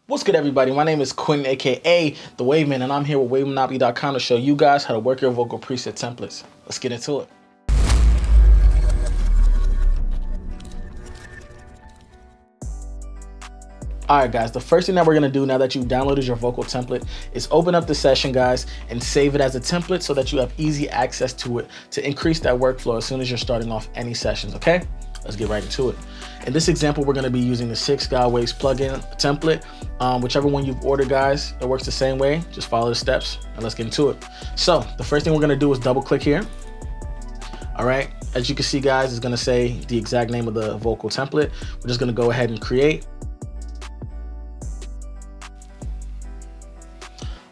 What's good, everybody? My name is Quinn, aka TheWavMan, and I'm here with WavMonopoly.com to show you guys how to work your vocal preset templates. Let's get into it. Alright guys, the first thing that we're going to do now that you've downloaded your vocal template is open up the session, guys, and save it as a template so that you have easy access to it to increase that workflow as soon as you're starting off any sessions, okay? Let's get right into it. In this example, we're going to be using the 6 Waves plugin template. Whichever one you've ordered, guys, it works the same way. Just follow the steps and let's get into it. So the first thing we're going to do is double click here. All right, as you can see, guys, it's going to say the exact name of the vocal template. We're just going to go ahead and create.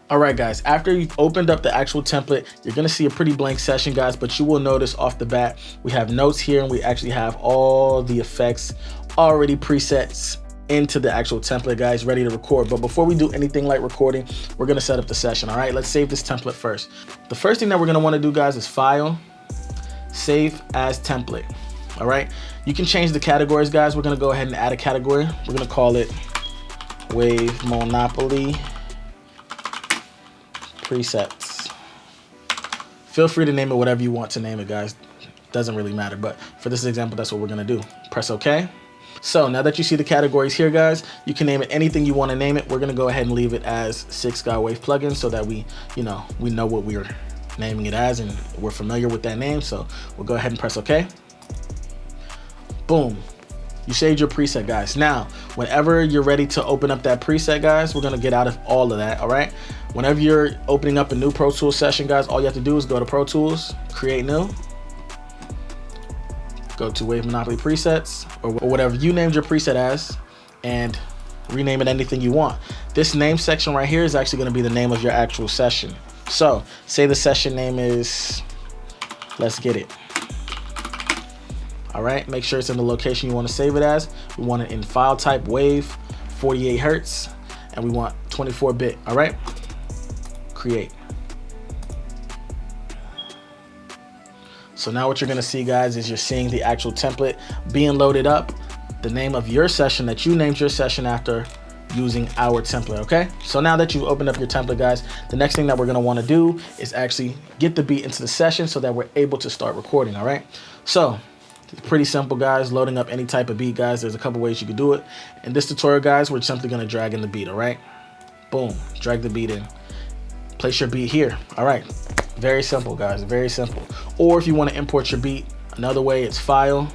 All right, guys, after you've opened up the actual template, you're going to see a pretty blank session, guys, but you will notice off the bat, we have notes here and we actually have all the effects already presets into the actual template, guys, ready to record. But before we do anything like recording, we're going to set up the session. All right, let's save this template first. The first thing that we're going to want to do, guys, is File, Save as Template. All right, you can change the categories, guys. We're going to go ahead and add a category. We're going to call it WavMonopoly Presets. Feel free to name it whatever you want to name it, guys. Doesn't really matter, but for this example, that's what we're going to do. Press OK. So now that you see the categories here, guys, you can name it anything you want to name it. We're going to go ahead and leave it as 6 Wave plugin so that we know what we're naming it as and we're familiar with that name. So we'll go ahead and press OK. Boom. You saved your preset, guys. Now, whenever you're ready to open up that preset, guys, we're going to get out of all of that, all right? Whenever you're opening up a new Pro Tools session, guys, all you have to do is go to Pro Tools, create new, go to WavMonopoly Presets, or whatever you named your preset as, and rename it anything you want. This name section right here is actually going to be the name of your actual session. So, say the session name is Let's Get It. All right, make sure it's in the location you want to save it as. We want it in file type wave, 48 hertz, and we want 24-bit. All right, create. So now what you're going to see, guys, is you're seeing the actual template being loaded up, the name of your session that you named your session after using our template. Okay, so now that you've opened up your template, guys, the next thing that we're going to want to do is actually get the beat into the session so that we're able to start recording. All right, so it's pretty simple, guys, loading up any type of beat, guys. There's a couple ways you could do it. In this tutorial, guys, we're simply going to drag in the beat. All right, boom, drag the beat in, place your beat here. All right, very simple, guys, very simple. Or if you want to import your beat, another way, it's File,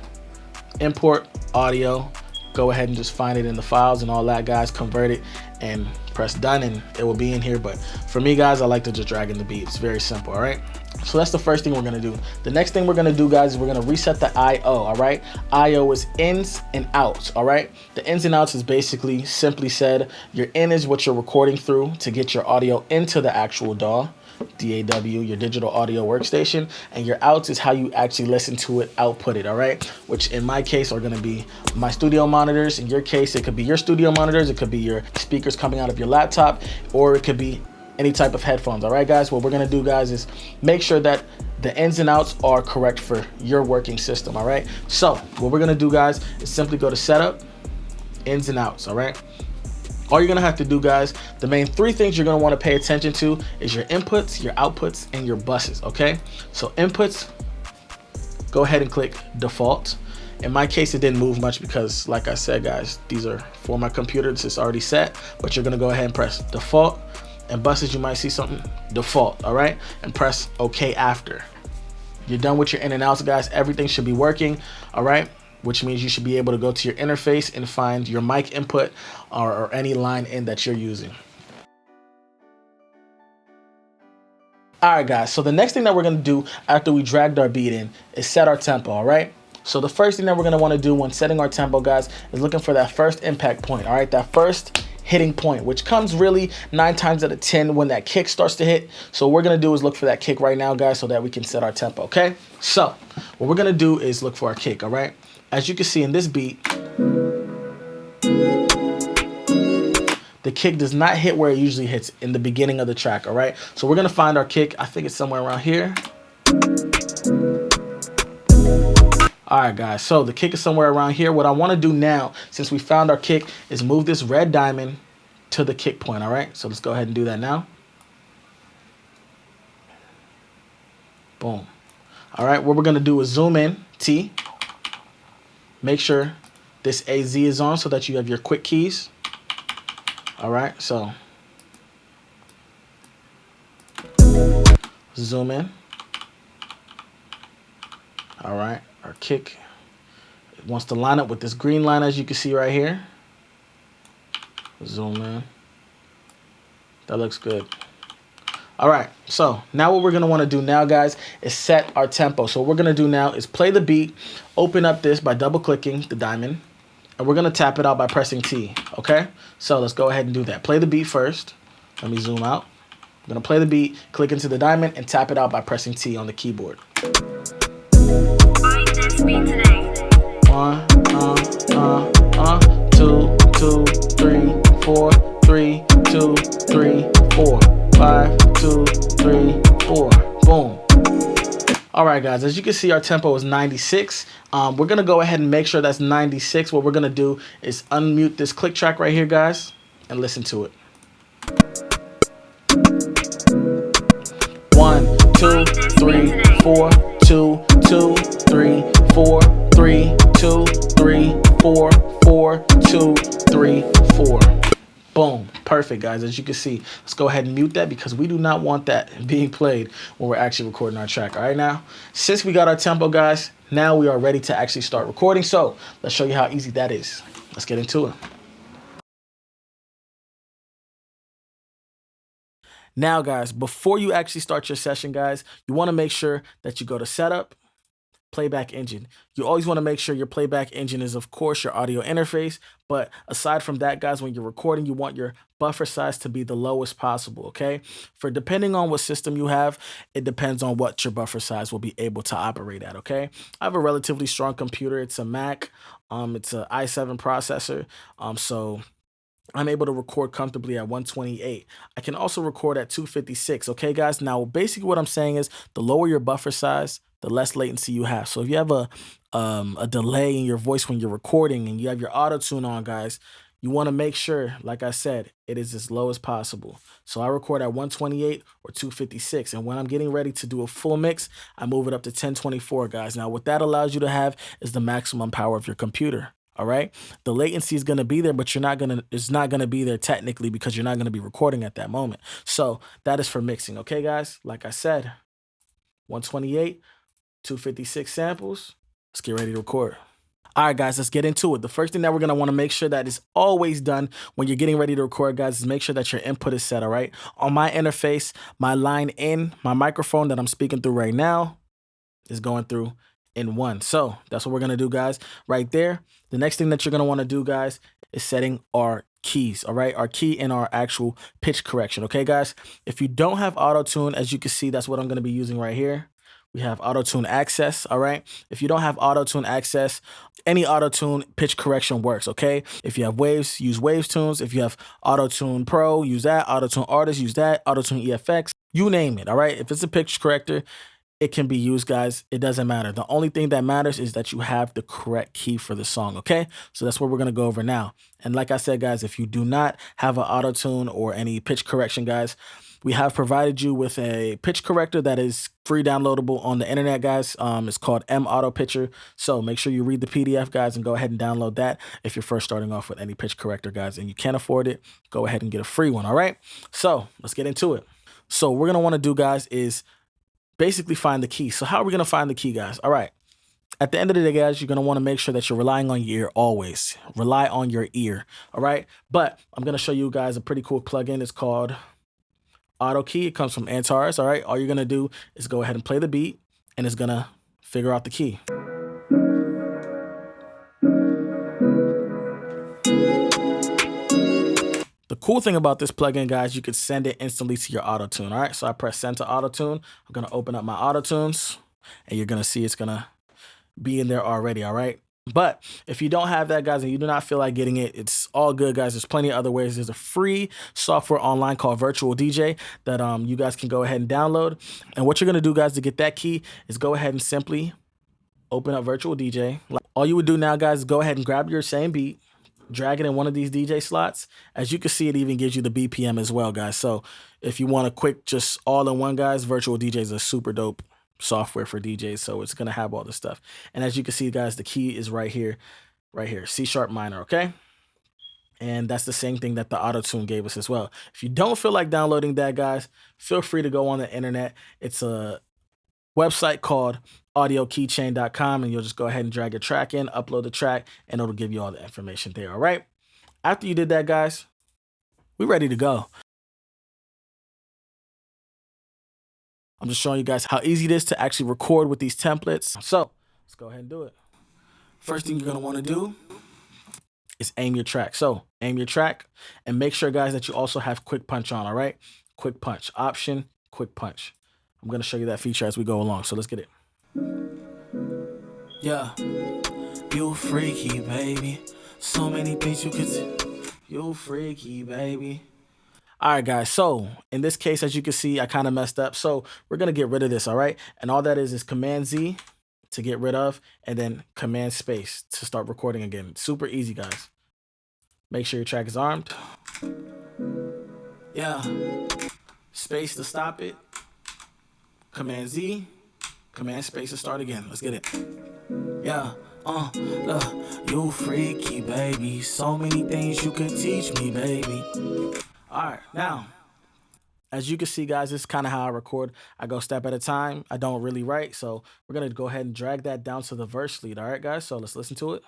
Import Audio. Go ahead and just find it in the files and all that, guys, convert it and press done and it will be in here. But for me, guys, I like to just drag in the beat. It's very simple. All right, so that's the first thing we're going to do. The next thing we're going to do, guys, is we're going to reset the IO. All right, IO is ins and outs. All right, the ins and outs is basically, simply said, your in is what you're recording through to get your audio into the actual DAW, DAW, your digital audio workstation, and your outs is how you actually listen to it, output it. All right, which in my case are going to be my studio monitors. In your case, it could be your studio monitors, it could be your speakers coming out of your laptop, or it could be any type of headphones. All right, guys, what we're going to do, guys, is make sure that the ins and outs are correct for your working system. All right, so what we're going to do, guys, is simply go to setup, ins and outs. All right, all you're gonna have to do, guys, the main 3 things you're gonna want to pay attention to is your inputs, your outputs, and your buses. Okay, so inputs, go ahead and click default. In my case, it didn't move much because, like I said, guys, these are for my computer. This is already set, but you're gonna go ahead and press default. And buses, you might see something default. All right, and press OK after. You're done with your in and outs, guys. Everything should be working. All right, which means you should be able to go to your interface and find your mic input or any line in that you're using. All right, guys, so the next thing that we're going to do after we dragged our beat in is set our tempo. All right, so the first thing that we're going to want to do when setting our tempo, guys, is looking for that first impact point. All right, that first hitting point, which comes really 9 times out of 10 when that kick starts to hit. So what we're going to do is look for that kick right now, guys, so that we can set our tempo. Okay, so what we're going to do is look for our kick. All right, as you can see in this beat, the kick does not hit where it usually hits in the beginning of the track. All right, so we're going to find our kick. I think it's somewhere around here. All right, guys, so the kick is somewhere around here. What I want to do now, since we found our kick, is move this red diamond to the kick point, all right? So let's go ahead and do that now. Boom. All right, what we're gonna do is zoom in, T. Make sure this AZ is on so that you have your quick keys. All right, so zoom in. All right, our kick wants to line up with this green line, as you can see right here. Zoom in. That looks good. All right, so now what we're gonna wanna do now, guys, is set our tempo. So what we're gonna do now is play the beat, open up this by double clicking the diamond, and we're gonna tap it out by pressing T, okay? So let's go ahead and do that. Play the beat first. Let me zoom out. I'm gonna play the beat, click into the diamond, and tap it out by pressing T on the keyboard. Find this beat today. 1, 2, 2, 3, 4, 3, 2, 3, 4, 5, 2, 3, 4. Boom. All right, guys, as you can see, our tempo is 96. We're gonna go ahead and make sure that's 96. What we're gonna do is unmute this click track right here, guys, and listen to it. 1, 2, 3, 4, 2, 2, 3, 4, 3, 2, 3, 4, 4, 2, 3, 4. Boom. Perfect, guys. As you can see, let's go ahead and mute that because we do not want that being played when we're actually recording our track. All right, now, since we got our tempo, guys, now we are ready to actually start recording. So let's show you how easy that is. Let's get into it. Now, guys, before you actually start your session, guys, you want to make sure that you go to Setup, Playback Engine. You always want to make sure your playback engine is, of course, your audio interface. But aside from that, guys, when you're recording, you want your buffer size to be the lowest possible, okay? For depending on what system you have, it depends on what your buffer size will be able to operate at, okay? I have a relatively strong computer. It's a Mac. It's an i7 processor. So I'm able to record comfortably at 128. I can also record at 256, okay, guys? Now, basically what I'm saying is the lower your buffer size, the less latency you have. So if you have a delay in your voice when you're recording and you have your Autotune on, guys, you want to make sure, like I said, it is as low as possible. So I record at 128 or 256. And when I'm getting ready to do a full mix, I move it up to 1024, guys. Now, what that allows you to have is the maximum power of your computer. All right. The latency is going to be there, but it's not going to be there technically because you're not going to be recording at that moment. So that is for mixing. Okay, guys, like I said, 128, 256 samples. Let's get ready to record. All right, guys, let's get into it. The first thing that we're going to want to make sure that is always done when you're getting ready to record, guys, is make sure that your input is set. All right. On my interface, my line in, my microphone that I'm speaking through right now is going through in 1. So that's what we're going to do, guys, right there. The next thing that you're going to want to do, guys, is setting our keys. All right. Our key in our actual pitch correction. Okay, guys, if you don't have Autotune, as you can see, that's what I'm going to be using right here. We have Autotune Access. All right. If you don't have Autotune Access, any Autotune pitch correction works. Okay. If you have Waves, use Waves Tunes. If you have Autotune Pro, use that. Autotune Artist, use that. Autotune EFX, you name it. All right. If it's a pitch corrector, it can be used, guys. It doesn't matter. The only thing that matters is that you have the correct key for the song, okay? So that's what we're going to go over now. And like I said, guys, if you do not have an Autotune or any pitch correction, guys, we have provided you with a pitch corrector that is free downloadable on the internet, guys. It's called M Auto Pitcher. So make sure you read the PDF, guys, and go ahead and download that if you're first starting off with any pitch corrector, guys, and you can't afford it, go ahead and get a free one, all right? So let's get into it. So what we're going to want to do, guys, is basically find the key. So how are we going to find the key, guys? All right. At the end of the day, guys, you're going to want to make sure that you're relying on your ear always. Rely on your ear. All right. But I'm going to show you guys a pretty cool plugin. It's called Auto Key. It comes from Antares. All right. All you're going to do is go ahead and play the beat and it's going to figure out the key. The cool thing about this plugin, guys, you could send it instantly to your Autotune. All right, so I press send to Autotune. I'm going to open up my Autotunes, and you're going to see it's going to be in there already, all right? But if you don't have that, guys, and you do not feel like getting it, it's all good, guys. There's plenty of other ways. There's a free software online called Virtual DJ that you guys can go ahead and download. And what you're going to do, guys, to get that key is go ahead and simply open up Virtual DJ. All you would do now, guys, is go ahead and grab your same beat, drag it in one of these DJ slots. As you can see, it even gives you the BPM as well, guys. So if you want a quick, just all in one, guys, Virtual DJ is a super dope software for DJs. So it's going to have all this stuff. And as you can see, guys, the key is right here, C# minor, okay? And that's the same thing that the Autotune gave us as well. If you don't feel like downloading that, guys, feel free to go on the internet. It's a website called audiokeychain.com, and you'll just go ahead and drag your track in, upload the track, and it'll give you all the information there, all right? After you did that, guys, we're ready to go. I'm just showing you guys how easy it is to actually record with these templates. So let's go ahead and do it. First thing you're going to want to do is aim your track. So aim your track and make sure, guys, that you also have quick punch on, all right? Quick punch, option, quick punch. I'm going to show you that feature as we go along. So let's get it. Yeah, you freaky, baby. So many things you could see. You freaky, baby. All right, guys. So in this case, as you can see, I kind of messed up. So we're going to get rid of this, all right? And all that is Command Z to get rid of, and then Command Space to start recording again. Super easy, guys. Make sure your track is armed. Yeah. Space to stop it. Command Z. Command Space to start again. Let's get it. Yeah. Look, you freaky, baby. So many things you could teach me, baby. All right, now, as you can see, guys, this is kind of how I record. I go step at a time. I don't really write, so we're going to go ahead and drag that down to the verse lead. All right, guys, so let's listen to it.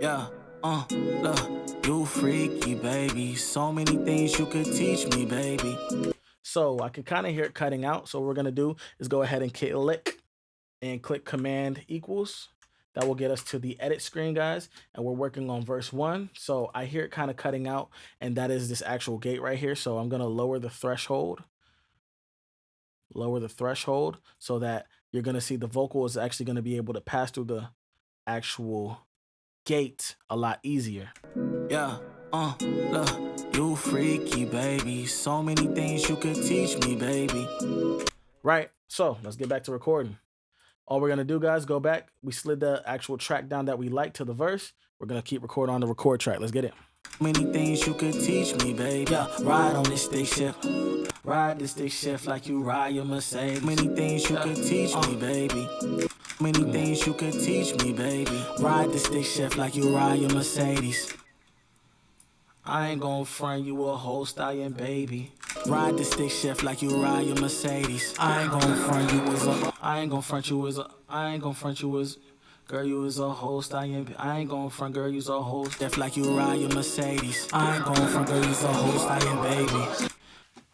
Yeah, look, you freaky, baby. So many things you could teach me, baby. So I can kind of hear it cutting out. So what we're going to do is go ahead and click Command equals. That will get us to the edit screen, guys, and we're working on verse 1. So I hear it kind of cutting out, and that is this actual gate right here. So I'm going to lower the threshold so that you're going to see the vocal is actually going to be able to pass through the actual gate a lot easier. Yeah, look, you freaky, baby. So many things you could teach me, baby. Right, so let's get back to recording. All we're going to do, guys, go back. We slid the actual track down that we like to the verse. We're going to keep recording on the record track. Let's get it. Many things you could teach me, baby. Yeah, ride on this stick shift. Ride this stick shift like you ride your Mercedes. Many things you could teach me, baby. Many things you could teach me, baby. Ride this stick shift like you ride your Mercedes. I ain't gonna front you a whole stallion, baby. Ride the stick shift like you ride your Mercedes. I ain't gonna front you as girl, you is a whole stallion. I ain't gonna front, girl, you's a whole shift like you ride your Mercedes. I ain't gonna front, girl, you's a whole stallion, baby.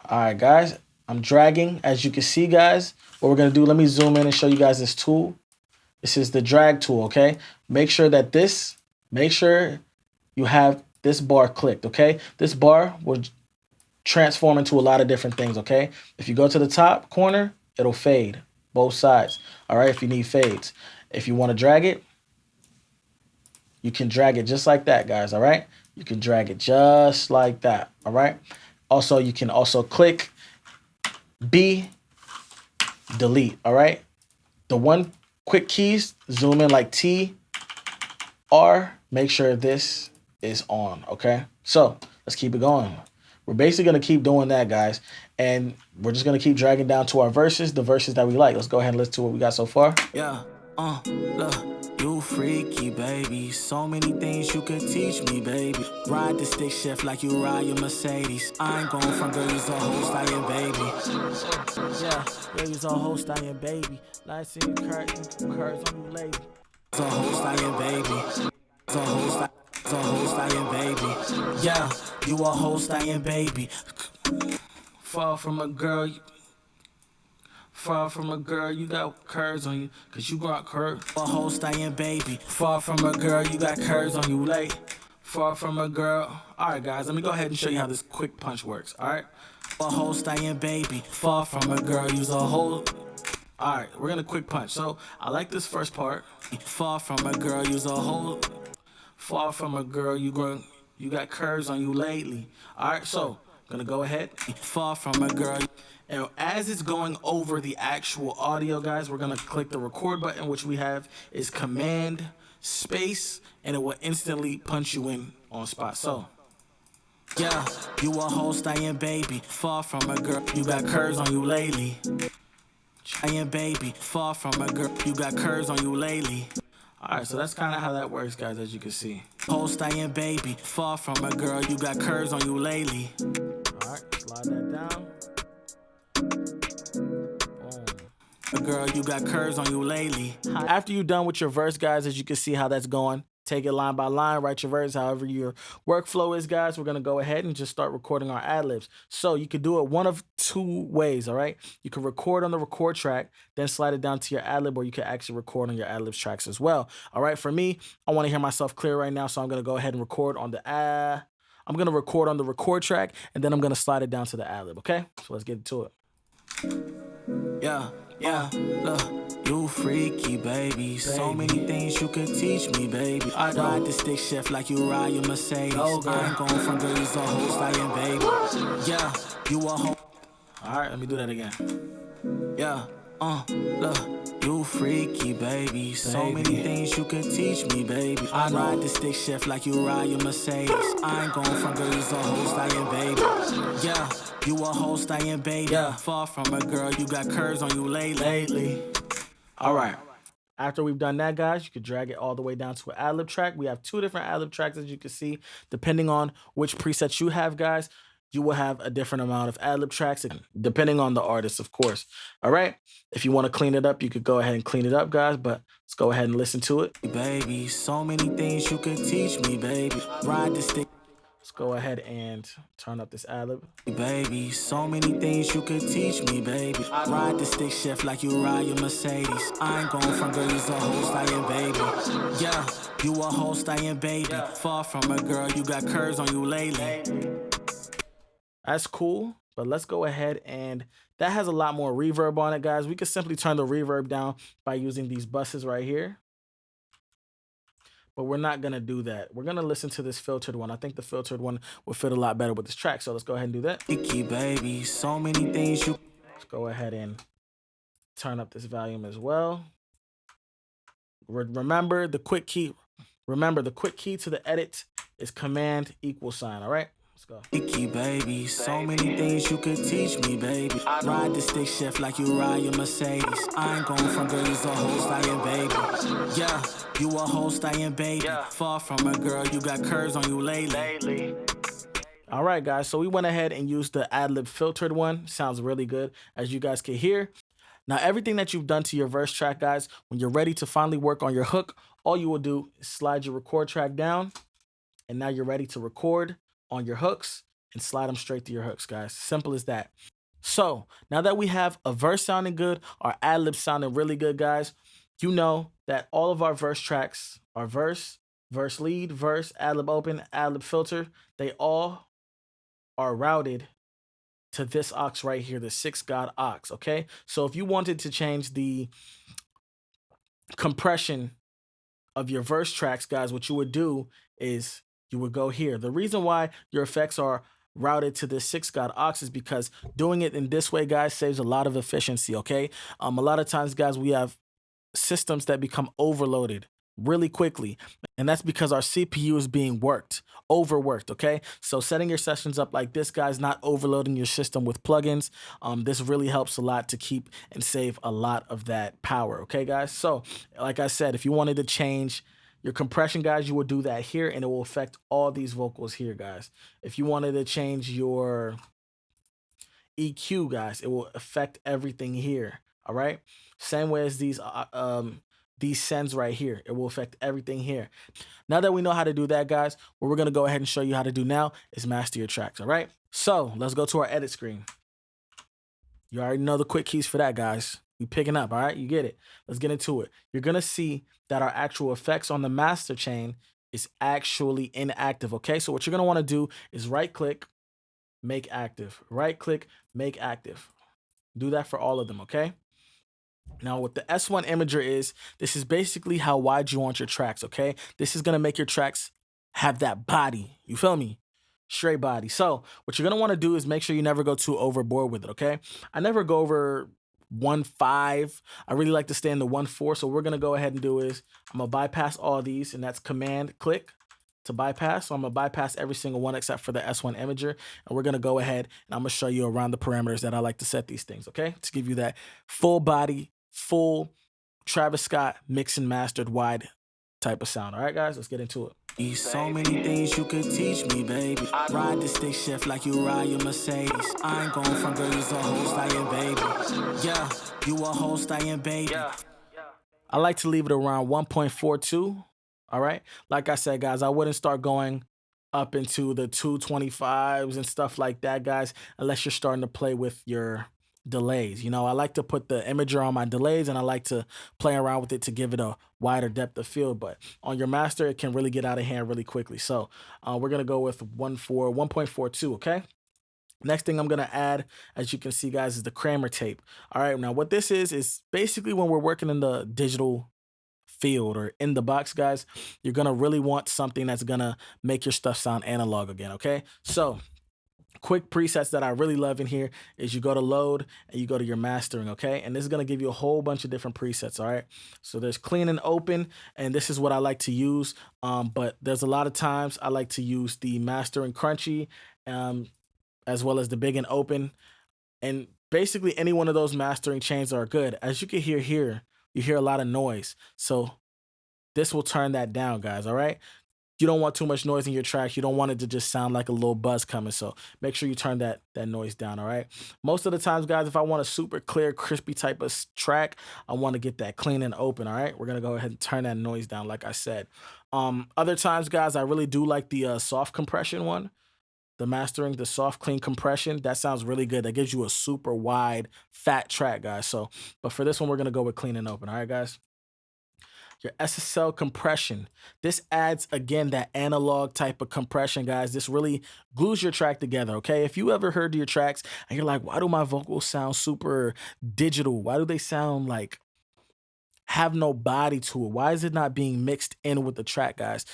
All right, guys, I'm dragging. As you can see, guys, what we're gonna do, let me zoom in and show you guys this tool. This is the drag tool, okay? Make sure you have this bar clicked, okay? This bar will transform into a lot of different things, okay? If you go to the top corner, it'll fade both sides, all right, if you need fades. If you want to drag it, you can drag it just like that, guys, all right? You can drag it just like that, all right? Also, you can also click B, delete, all right? The one quick keys, zoom in like T, R, make sure this is on, okay? So let's keep it going. We're basically going to keep doing that, guys, and we're just going to keep dragging down to our verses, the verses that we like. Let's go ahead and listen to what we got so far. Yeah, look, you freaky, baby. So many things you could teach me, baby. Ride the stick shift like you ride your Mercedes. I ain't going from girl, you's a whole stallion, baby. Yeah, you's a whole stallion, baby. Like seeing curves on you, lady. It's a whole stallion, baby. It's a whole stallion, baby. Yeah, you a whole stallion, baby. Far from a girl, you got curves on you, cause you got curves. A whole stallion, baby. Far from a girl, you got curves on you, like. Far from a girl. All right, guys, let me go ahead and show you how this quick punch works, all right? A whole stallion, baby. Far from a girl, use a whole. All right, we're gonna quick punch. So I like this first part. Far from a girl, use a whole. Far from a girl, you got curves on you lately. All right, so gonna go ahead. Far from a girl. And as it's going over the actual audio, guys, we're gonna click the record button, which we have is Command Space, and it will instantly punch you in on spot. So, yeah, you a whole stallion baby, far from a girl, you got curves on you lately. Stallion baby, far from a girl, you got curves on you lately. Alright, so that's kind of how that works, guys, as you can see. Whole stallion baby, far from a girl, you got curves on you lately. Alright, slide that down. A girl, you got curves on you lately. After you're done with your verse, guys, as you can see how that's going, take it line by line, write your verse, however your workflow is, guys. We're going to go ahead and just start recording our ad-libs. So you could do it one of two ways, all right? You can record on the record track, then slide it down to your ad-lib, or you can actually record on your ad-libs tracks as well. All right, for me, I want to hear myself clear right now, so I'm going to go ahead and record on the I'm going to record on the record track, and then I'm going to slide it down to the ad-lib, okay? So let's get into it. Yeah, look, you freaky, baby. So many things you could teach me, baby. I ride the stick shift like you ride your Mercedes. I ain't going from girl, you's a whole stallion, baby. Yeah, you a whole. Alright, let me do that again. Yeah, look, you freaky, baby. So many things you could teach me, baby. I ride the stick shift like you ride your Mercedes. I ain't going from girl, you's a whole stallion, baby. Yeah, you a whole stallion, baby. Far from a girl, you got curves on you lately. All right. After we've done that, guys, you could drag it all the way down to an ad-lib track. We have two different ad-lib tracks, as you can see. Depending on which presets you have, guys, you will have a different amount of ad-lib tracks, depending on the artist, of course. All right? If you want to clean it up, you could go ahead and clean it up, guys, but let's go ahead and listen to it. Baby, so many things you could teach me, baby. Ride the stick. Let's go ahead and turn up this ad-lib. Baby, so many things you could teach me, baby. Ride the stick shift like you ride your Mercedes. I ain't going from girl, you's a whole stallion, baby. Yeah, you a whole stallion, baby. Far from a girl, you got curves on you lately. That's cool, but let's go ahead and that has a lot more reverb on it, guys. We could simply turn the reverb down by using these buses right here. But we're not going to do that. We're going to listen to this filtered one. I think the filtered one will fit a lot better with this track. So let's go ahead and do that. Icky, baby, so many things you... Let's go ahead and turn up this volume as well. Remember the quick key. Remember the quick key to the edit is Command =, all right? Let's go. Icky, baby, so many things you could teach me, baby. Ride the stick shift like you ride your Mercedes. I ain't going from girl, you's a whole stallion, baby. Yeah, you a whole stallion, baby. Far from a girl, you got curves on you lately. All right, guys, so we went ahead and used the ad-lib filtered one. Sounds really good, as you guys can hear. Now, everything that you've done to your verse track, guys, when you're ready to finally work on your hook, all you will do is slide your record track down, and now you're ready to record on your hooks and slide them straight to your hooks, guys. Simple as that. So now that we have a verse sounding good, our ad-lib sounding really good, guys, you know that all of our verse tracks, our verse lead, verse, ad-lib open, ad-lib filter, they all are routed to this aux right here, the 6-God aux, okay? So if you wanted to change the compression of your verse tracks, guys, what you would do is you would go here. The reason why your effects are routed to the 6-God aux is because doing it in this way, guys, saves a lot of efficiency, okay? A lot of times, guys, we have systems that become overloaded really quickly, and that's because our CPU is being overworked, okay? So setting your sessions up like this, guys, not overloading your system with plugins, this really helps a lot to keep and save a lot of that power, okay, guys? So, like I said, if you wanted to change your compression, guys, you would do that here, and it will affect all these vocals here, guys. If you wanted to change your EQ, guys, it will affect everything here, all right? Same way as these sends right here. It will affect everything here. Now that we know how to do that, guys, what we're going to go ahead and show you how to do now is master your tracks, all right? So let's go to our edit screen. You already know the quick keys for that, guys. You picking up, all right? You get it. Let's get into it. You're going to see that our actual effects on the master chain is actually inactive, okay? So what you're going to want to do is right-click, make active. Right-click, make active. Do that for all of them, okay? Now, what the S1 imager is, this is basically how wide you want your tracks, okay? This is going to make your tracks have that body. You feel me? Straight body. So what you're going to want to do is make sure you never go too overboard with it, okay? I never go over 1.5. I really like to stay in the 1.4. So what we're going to go ahead and do is I'm going to bypass all these, and that's Command click, to bypass. So I'm gonna bypass every single one except for the S1 imager. And we're gonna go ahead and I'm gonna show you around the parameters that I like to set these things, okay? To give you that full body, full Travis Scott mix and mastered wide type of sound. All right, guys, let's get into it. So many things you could teach me, baby. Ride the stick shift like you ride your Mercedes. I ain't going from girl, you's a host, I am baby. Yeah, you a host, I am baby. I like to leave it around 1.42. All right. Like I said, guys, I wouldn't start going up into the 225s and stuff like that, guys, unless you're starting to play with your delays. You know, I like to put the imager on my delays and I like to play around with it to give it a wider depth of field. But on your master, it can really get out of hand really quickly. So we're going to go with 1.42. Okay. Next thing I'm going to add, as you can see, guys, is the Kramer tape. All right. Now, what this is basically when we're working in the digital field or in the box, guys, you're going to really want something that's going to make your stuff sound analog again. Okay. So quick presets that I really love in here is you go to load and you go to your mastering, okay? And this is going to give you a whole bunch of different presets, all right? So there's clean and open, and this is what I like to use, but there's a lot of times I like to use the master and crunchy, as well as the big and open, and basically any one of those mastering chains are good. As you can hear here, you hear a lot of noise, so this will turn that down, guys, all right? You don't want too much noise in your track. You don't want it to just sound like a little buzz coming. So make sure you turn that noise down, all right? Most of the times, guys, if I want a super clear, crispy type of track, I want to get that clean and open, all right? We're going to go ahead and turn that noise down, like I said. Other times, guys, I really do like the soft compression one. The mastering, the soft, clean compression, that sounds really good. That gives you a super wide, fat track, guys. So, but for this one, we're going to go with clean and open, all right, guys? Your SSL compression. This adds, again, that analog type of compression, guys. This really glues your track together, okay? If you ever heard your tracks and you're like, why do my vocals sound super digital? Why do they sound like have no body to it? Why is it not being mixed in with the track, guys?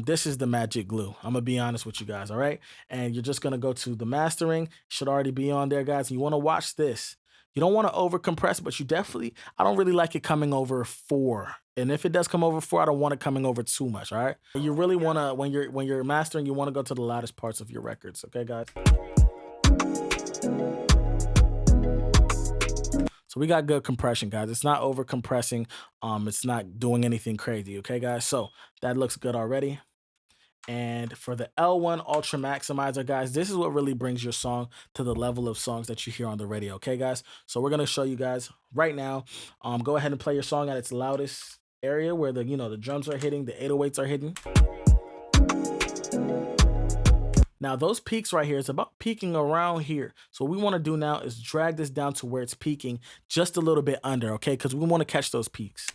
This is the magic glue. I'm going to be honest with you guys, all right? And you're just going to go to the mastering. Should already be on there, guys. And you want to watch this. You don't want to over compress, but you definitely, I don't really like it coming over 4. And if it does come over 4, I don't want it coming over too much, all right? You really want to, when you're mastering, you want to go to the loudest parts of your records, okay, guys? So we got good compression, guys. It's not over compressing. It's not doing anything crazy, okay, guys? So that looks good already. And for the L1 Ultra Maximizer, guys, this is what really brings your song to the level of songs that you hear on the radio, okay, guys? So we're going to show you guys right now. Go ahead and play your song at its loudest area where the drums are hitting, the 808s are hitting. Now, those peaks right here, it's about peaking around here. So what we want to do now is drag this down to where it's peaking just a little bit under, okay? Because we want to catch those peaks.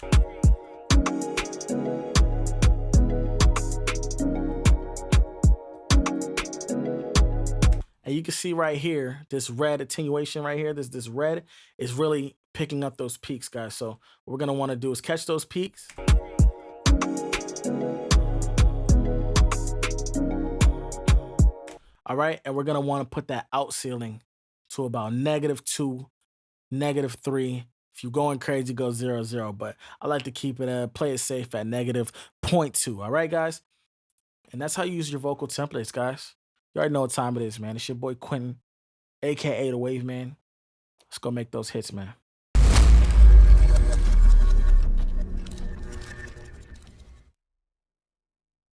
And you can see right here, this red attenuation right here, this red is really picking up those peaks, guys. So what we're going to want to do is catch those peaks. All right, and we're going to want to put that out ceiling to about -2, -3. If you're going crazy, go 0, 0. But I like to keep it, play it safe at -0.2. All right, guys? And that's how you use your vocal templates, guys. You already know what time it is, man. It's your boy Quentin, a.k.a. TheWavMan. Let's go make those hits, man.